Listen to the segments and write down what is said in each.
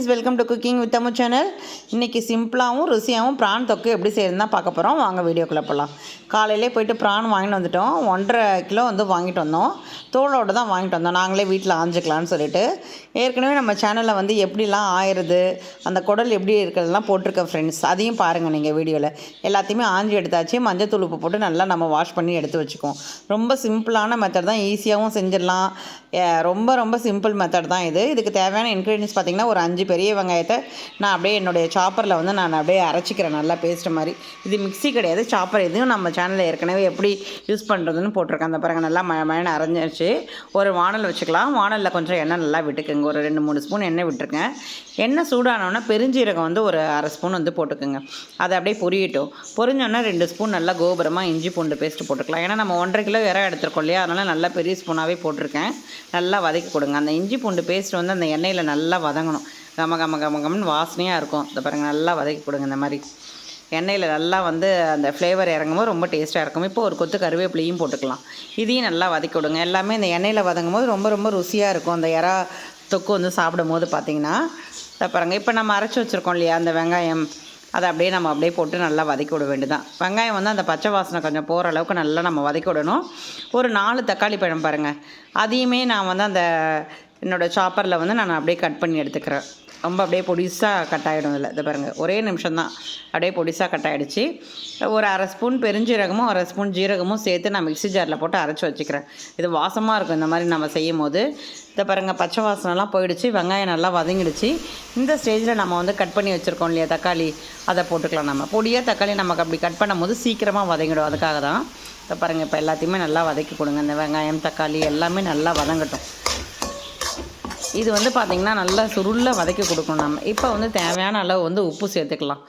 Friends, welcome to cooking with Ammu channel. இன்றைக்கி சிம்பிளாகவும் ருசியாகவும் PRAN தொக்கு எப்படி செய்யறதுன்னு தான் பார்க்க போகிறோம். வாங்க வீடியோக்குள்ளே போகலாம். காலையிலே போய்ட்டு ப்ரான் வாங்கிட்டு வந்துட்டோம். 1.5 கிலோ வந்து வாங்கிட்டு வந்தோம். தோலோடு தான் வாங்கிட்டு வந்தோம். நாங்களே வீட்டில் ஆஞ்சிக்கலான்னு சொல்லிட்டு. ஏற்கனவே நம்ம சேனலில் வந்து எப்படிலாம் ஆயிடுது, அந்த குடல் எப்படி இருக்கிறதுலாம் போட்டிருக்கேன் ஃப்ரெண்ட்ஸ். அதையும் பாருங்கள் நீங்கள் வீடியோவில். எல்லாத்தையுமே ஆஞ்சி எடுத்தாச்சு. மஞ்சத்தூள் உப்பு போட்டு நல்லா நம்ம வாஷ் பண்ணி எடுத்து வச்சுக்குவோம். ரொம்ப சிம்பிளான மெத்தட் தான், ஈஸியாகவும் செஞ்சிடலாம். ரொம்ப ரொம்ப சிம்பிள் மெத்தட் தான் இது. இதுக்கு தேவையான இன்க்ரீடியன்ஸ் பார்த்திங்கன்னா, ஒரு 5 பெரிய வெங்காயத்தை நான் அப்படியே என்னுடைய சாப்பரில் வந்து நான் அப்படியே அரைச்சிக்கிறேன், நல்லா பேஸ்ட் மாதிரி. இது மிக்ஸி கிடையாது, சாப்பர். இதையும் நம்ம சேனலில் ஏற்கனவே எப்படி யூஸ் பண்ணுறதுன்னு போட்டிருக்கேன். அந்த பாருங்கள், நல்லா மழை அரைஞ்சிருச்சு. ஒரு வானல் வச்சுக்கலாம். வானலில் கொஞ்சம் எண்ணெய் நல்லா விட்டுக்குங்க. ஒரு 2-3 ஸ்பூன் எண்ணெய் விட்டுருக்கேன். எண்ணெய் சூடானோன்னா பெருஞ்சீரகம் வந்து ஒரு 1/2 ஸ்பூன் வந்து போட்டுக்குங்க. அதை அப்படியே பொரியட்டும். பொரிஞ்சோன்னா 2 ஸ்பூன் நல்லா கோபுரமாக இஞ்சி பூண்டு பேஸ்ட்டு போட்டுக்கலாம். ஏன்னா நம்ம 1.5 கிலோ இறை எடுத்துருக்கோம் இல்லையா, அதனால் நல்லா பெரிய ஸ்பூனாகவே போட்டிருக்கேன். நல்லா வதக்கி கொடுங்க. அந்த இஞ்சி பூண்டு பேஸ்ட் வந்து அந்த எண்ணெயில் நல்லா வதங்கணும். கமன்னு வாசனையாக இருக்கும். இந்த பாருங்கள், நல்லா வதக்கி கொடுங்க. இந்த மாதிரி எண்ணெயில் நல்லா வந்து அந்த ஃப்ளேவர் இறங்கும்போது ரொம்ப டேஸ்ட்டாக இருக்கும். இப்போ ஒரு கொத்து கருவேப்பிலையும் போட்டுக்கலாம். இதையும் நல்லா வதக்கி விடுங்க. எல்லாமே இந்த எண்ணெயில் வதங்கும் போது ரொம்ப ரொம்ப ருசியாக இருக்கும். அந்த இறா தொக்கு வந்து சாப்பிடும் போது பார்த்திங்கன்னா, பாருங்கள், இப்போ நம்ம அரைச்சி வச்சுருக்கோம் இல்லையா அந்த வெங்காயம், அதை அப்படியே நம்ம அப்படியே போட்டு நல்லா வதக்கி விட வேண்டியதான். வெங்காயம் வந்து அந்த பச்சை வாசனை கொஞ்சம் போகிற அளவுக்கு நல்லா நம்ம வதக்கி விடணும். ஒரு 4 தக்காளி பழம் பாருங்கள், அதையுமே நான் வந்து அந்த என்னோடய சாப்பரில் வந்து நான் அப்படியே கட் பண்ணி எடுத்துக்கிறேன். ரொம்ப அப்படியே பொடிசாக கட் ஆகிடும். இல்லை, இதை பாருங்கள், ஒரே நிமிஷம் தான் அப்படியே பொடிசாக கட் ஆகிடுச்சு. ஒரு 1/2 ஸ்பூன் பெருஞ்சீரகமும் 1/2 ஸ்பூன் ஜீரகமும் சேர்த்து நான் மிக்ஸி ஜாரில் போட்டு அரைச்சி வச்சுக்கிறேன். இது வாசமாக இருக்கும் இந்த மாதிரி நம்ம செய்யும் போது. இதை பாருங்கள், பச்சை வாசனைலாம் போயிடுச்சு. வெங்காயம் நல்லா வதங்கிடுச்சு. இந்த ஸ்டேஜில் நம்ம வந்து கட் பண்ணி வச்சுருக்கோம் இல்லையா தக்காளி, அதை போட்டுக்கலாம். நம்ம பொடியாக தக்காளி நமக்கு அப்படி கட் பண்ணும் போது சீக்கிரமாக வதங்கிடும். அதுக்காக தான். இதை பாருங்கள், இப்போ எல்லாத்தையுமே நல்லா வதக்கி கொடுங்க. இந்த வெங்காயம் தக்காளி எல்லாமே நல்லா வதங்கட்டும். இது வந்து பார்த்திங்கன்னா நல்லா சுருள வதக்கி கொடுக்கணும். நம்ம இப்போ வந்து தேவையான அளவு வந்து உப்பு சேர்த்துக்கலாம்.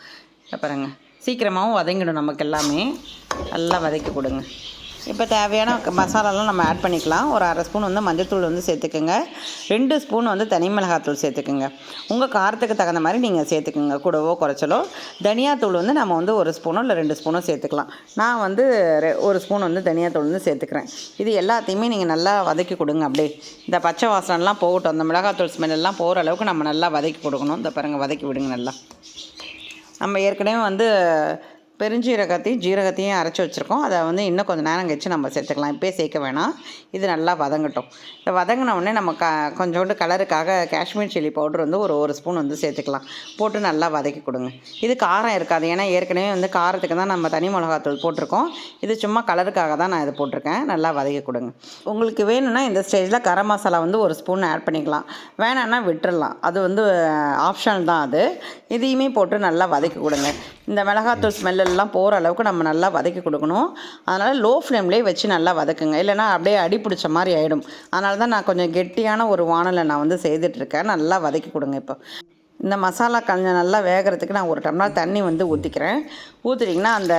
பாருங்க, சீக்கிரமாகவும் வதங்கிடும். நமக்கு எல்லாமே நல்லா வதக்கி கொடுங்க. இப்போ தேவையான மசாலாலாம் நம்ம ஆட் பண்ணிக்கலாம். ஒரு 1/2 ஸ்பூன் வந்து மஞ்சள்தூள் வந்து சேர்த்துக்குங்க. 2 ஸ்பூன் வந்து தனி மிளகாத்தூள் சேர்த்துக்குங்க. உங்கள் காரத்துக்கு தகுந்த மாதிரி நீங்கள் சேர்த்துக்குங்க, கூடவோ குறைச்சலோ. தனியாத்தூள் வந்து நம்ம வந்து 1 ஸ்பூனோ இல்லை 2 ஸ்பூனோ சேர்த்துக்கலாம். நான் வந்து 1 ஸ்பூன் வந்து தனியாத்தூள் வந்து சேர்த்துக்கிறேன். இது எல்லாத்தையுமே நீங்கள் நல்லா வதக்கி கொடுங்க. அப்படியே இந்த பச்சை வாசனைலாம் போகட்டும். அந்த மிளகாத்தூள் ஸ்மெல்லாம் போகிற அளவுக்கு நம்ம நல்லா வதக்கி கொடுக்கணும். இந்த பாருங்கள், வதக்கி விடுங்க நல்லா. நம்ம ஏற்கனவே வந்து பெருஞ்சீரகத்தையும் ஜீரகத்தையும் அரைச்சி வச்சுருக்கோம். அதை வந்து இன்னும் கொஞ்சம் நேரம் கழிச்சு நம்ம சேர்த்துக்கலாம். இப்போயே சேர்க்க வேணாம். இது நல்லா வதங்கட்டும். இப்போ வதங்கின உடனே நம்ம கொஞ்சோண்டு கலருக்காக காஷ்மீர் சில்லி பவுடர் வந்து ஒரு ஸ்பூன் வந்து சேர்த்துக்கலாம். போட்டு நல்லா வதக்கி கொடுங்க. இது காரம் இருக்காது, ஏன்னா ஏற்கனவே வந்து காரத்துக்கு தான் நம்ம தனி மிளகாத்தூள் போட்டிருக்கோம். இது சும்மா கலருக்காக தான் நான் இதை போட்டிருக்கேன். நல்லா வதக்கி கொடுங்க. உங்களுக்கு வேணும்னா இந்த ஸ்டேஜில் கரம் மசாலா வந்து 1 ஸ்பூன் ஆட் பண்ணிக்கலாம். வேணான்னா விட்டுடலாம். அது வந்து ஆப்ஷனல் தான் அது. இதையுமே போட்டு நல்லா வதக்கி கொடுங்க. இந்த மிளகாத்தூள் ஸ்மெல்லாம் போகிற அளவுக்கு நம்ம நல்லா வதக்கி கொடுக்கணும். அதனால் லோ ஃப்ளேம்லேயே வச்சு நல்லா வதக்குங்க. இல்லைனா அப்படியே அடி பிடிச்ச மாதிரி ஆகிடும். அதனால தான் நான் கொஞ்சம் கெட்டியான ஒரு வானலை நான் வந்து செய்துட்ருக்கேன். நல்லா வதக்கி கொடுங்க. இப்போ இந்த மசாலா கொஞ்சம் நல்லா வேகிறதுக்கு நான் 1 டம்ளர் தண்ணி வந்து ஊற்றிக்கிறேன். ஊற்றிட்டிங்கன்னா அந்த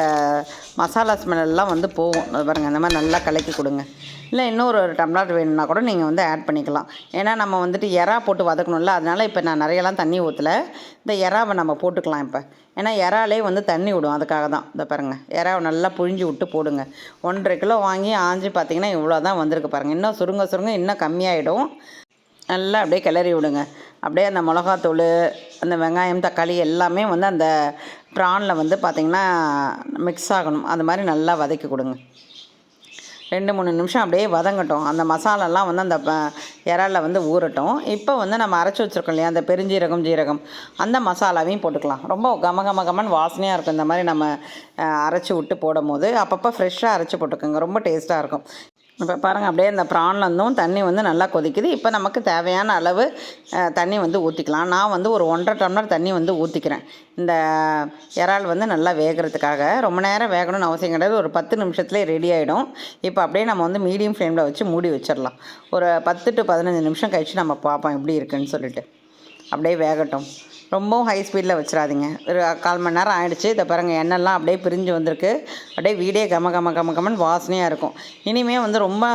மசாலா ஸ்மெல்லாம் வந்து போகும். அது பாருங்கள், இந்த மாதிரி நல்லா கலக்கி கொடுங்க. இல்லை இன்னொரு 1 டம்ளர் வேணும்னா கூட நீங்கள் வந்து ஆட் பண்ணிக்கலாம். ஏன்னா நம்ம வந்துட்டு எறா போட்டு வதக்கணும்ல, அதனால் இப்போ நான் நிறையலாம் தண்ணி ஊற்றலை. இந்த எறாவை நம்ம போட்டுக்கலாம் இப்போ. ஏன்னா எறாலே வந்து தண்ணி விடும், அதுக்காக தான். இந்த பாருங்கள், எறாவை நல்லா புழிஞ்சு விட்டு போடுங்க. 1.5 கிலோ வாங்கி ஆஞ்சி பார்த்திங்கன்னா இவ்வளோ தான் வந்திருக்கு பாருங்கள். இன்னும் சுருங்க இன்னும் கம்மியாகிடும். நல்லா அப்படியே கிளறி விடுங்க. அப்படியே அந்த மிளகாத்தூள், அந்த வெங்காயம் தக்காளி எல்லாமே வந்து அந்த ப்ரானில் வந்து பார்த்திங்கன்னா மிக்ஸ் ஆகணும். அது மாதிரி நல்லா வதக்கி கொடுங்க. 2-3 நிமிஷம் அப்படியே வதங்கட்டும். அந்த மசாலாலாம் வந்து அந்த இறாலில் வந்து ஊறட்டும். இப்போ வந்து நம்ம அரைச்சி வச்சுருக்கோம் இல்லையா அந்த பெருஞ்சீரகம் ஜீரகம், அந்த மசாலாவையும் போட்டுக்கலாம். ரொம்ப கமன்னு வாசனையாக இருக்கும். இந்த மாதிரி நம்ம அரைச்சி விட்டு போடும் போது அப்பப்போ ஃப்ரெஷ்ஷாக அரைச்சி போட்டுக்கோங்க. ரொம்ப டேஸ்ட்டாக இருக்கும். இப்போ பாருங்கள், அப்படியே இந்த ப்ரான்லேருந்தும் தண்ணி வந்து நல்லா கொதிக்குது. இப்போ நமக்கு தேவையான அளவு தண்ணி வந்து ஊற்றிக்கலாம். நான் வந்து ஒரு 1.5 டம்ளர் தண்ணி வந்து ஊற்றிக்கிறேன். இந்த இறால் வந்து நல்லா வேகிறதுக்காக. ரொம்ப நேரம் வேகணும்னு அவசியம் கிடையாது. ஒரு 10 நிமிஷத்துலேயே ரெடி ஆகிடும். இப்போ அப்படியே நம்ம வந்து மீடியம் ஃப்ளேமில் வச்சு மூடி வச்சிடலாம். ஒரு 10 to 15 நிமிஷம் கழித்து நம்ம பார்ப்போம் எப்படி இருக்குதுன்னு சொல்லிட்டு. அப்படியே வேகட்டும். ரொம்பவும் ஹை ஸ்பீடில் வச்சிடாதீங்க. ஒரு 1/4 மணி நேரம் ஆகிடுச்சு. இதை பாருங்கள், எண்ணெய்லாம் அப்படியே பிரிஞ்சு வந்திருக்கு. அப்படியே வீடே கமன்னு வாசனையாக இருக்கும். இனிமேல் வந்து ரொம்ப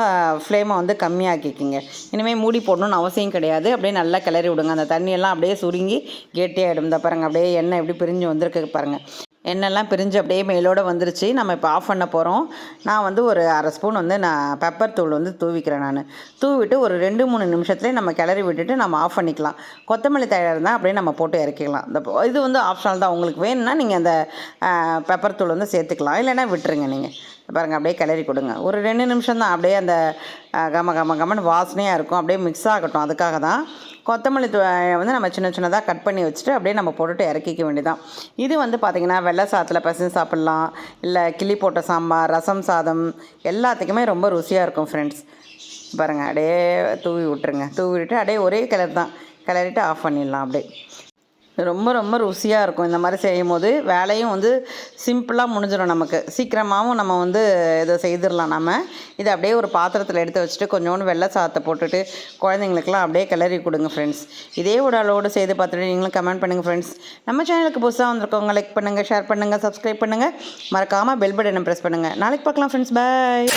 ஃப்ளேமை வந்து கம்மியாக்கிக்கிங்க. இனிமேல் மூடி போடணுன்னு அவசியம் கிடையாது. அப்படியே நல்லா கிளறி விடுங்க. அந்த தண்ணியெல்லாம் அப்படியே சுருங்கி கெட்டியாகிடும். இந்த பாருங்கள், அப்படியே எண்ணெய் எப்படி பிரிஞ்சு வந்திருக்கு பாருங்கள். எண்ணெய்லாம் பிரிஞ்சு அப்படியே மேலோடு வந்துருச்சு. நம்ம இப்போ ஆஃப் பண்ண போகிறோம். நான் வந்து ஒரு அரை ஸ்பூன் வந்து நான் பெப்பர் தூள் வந்து தூவிக்கிறேன். நான் தூவிட்டு ஒரு 2-3 நிமிஷத்துலேயே நம்ம கிளறி விட்டுட்டு நம்ம ஆஃப் பண்ணிக்கலாம். கொத்தமல்லி தழை இருந்தால் அப்படியே நம்ம போட்டு இறக்கிக்கலாம். இது வந்து ஆப்ஷனல் தான். உங்களுக்கு வேணும்னா நீங்கள் அந்த பெப்பர் தூள் வந்து சேர்த்துக்கலாம், இல்லைன்னா விட்டுருங்க. நீங்கள் பாருங்கள், அப்படியே கிளறி கொடுங்க. ஒரு 2 நிமிஷம் தான். அப்படியே அந்த கமன்னு வாசனையாக இருக்கும். அப்படியே மிக்ஸ் ஆகட்டும். அதுக்காக தான் கொத்தமல்லி வந்து நம்ம சின்ன சின்னதாக கட் பண்ணி வச்சுட்டு அப்படியே நம்ம போட்டுட்டு இறக்கிக்க வேண்டியதான். இது வந்து பார்த்திங்கன்னா வெள்ளை சாதத்தில் பசங்க சாப்பிட்லாம், இல்லை கிளி போட்ட சாம்பார், ரசம் சாதம் எல்லாத்துக்குமே ரொம்ப ருசியாக இருக்கும் ஃப்ரெண்ட்ஸ். பாருங்கள், அப்படியே தூவி விட்டுருங்க. தூவி விட்டுட்டு அப்படியே ஒரே கலர் தான், கிளறிட்டு ஆஃப் பண்ணிடலாம். அப்படியே ரொம்ப ரொம்ப ருசியாக இருக்கும். இந்த மாதிரி செய்யும் போது வேலையும் வந்து சிம்பிளாக முடிஞ்சிடும். நமக்கு சீக்கிரமாகவும் நம்ம வந்து இதை செய்திடலாம். நம்ம இதை அப்படியே ஒரு பாத்திரத்தில் எடுத்து வச்சுட்டு கொஞ்சோண்டு வெள்ளை சாதத்தை போட்டுட்டு குழந்தைங்களுக்கெல்லாம் அப்படியே கிளறி கொடுங்க ஃப்ரெண்ட்ஸ். இதே ஒரு அளவோடு செய்து பார்த்துட்டு நீங்களும் கமெண்ட் பண்ணுங்கள் ஃப்ரெண்ட்ஸ். நம்ம சேனலுக்கு புதுசாக வந்திருக்கவங்க லைக் பண்ணுங்கள், ஷேர் பண்ணுங்கள், சப்ஸ்கிரைப் பண்ணுங்கள், மறக்காமல் பெல் பட்டனை ப்ரெஸ் பண்ணுங்கள். நாளைக்கு பார்க்கலாம் ஃப்ரெண்ட்ஸ். பாய்.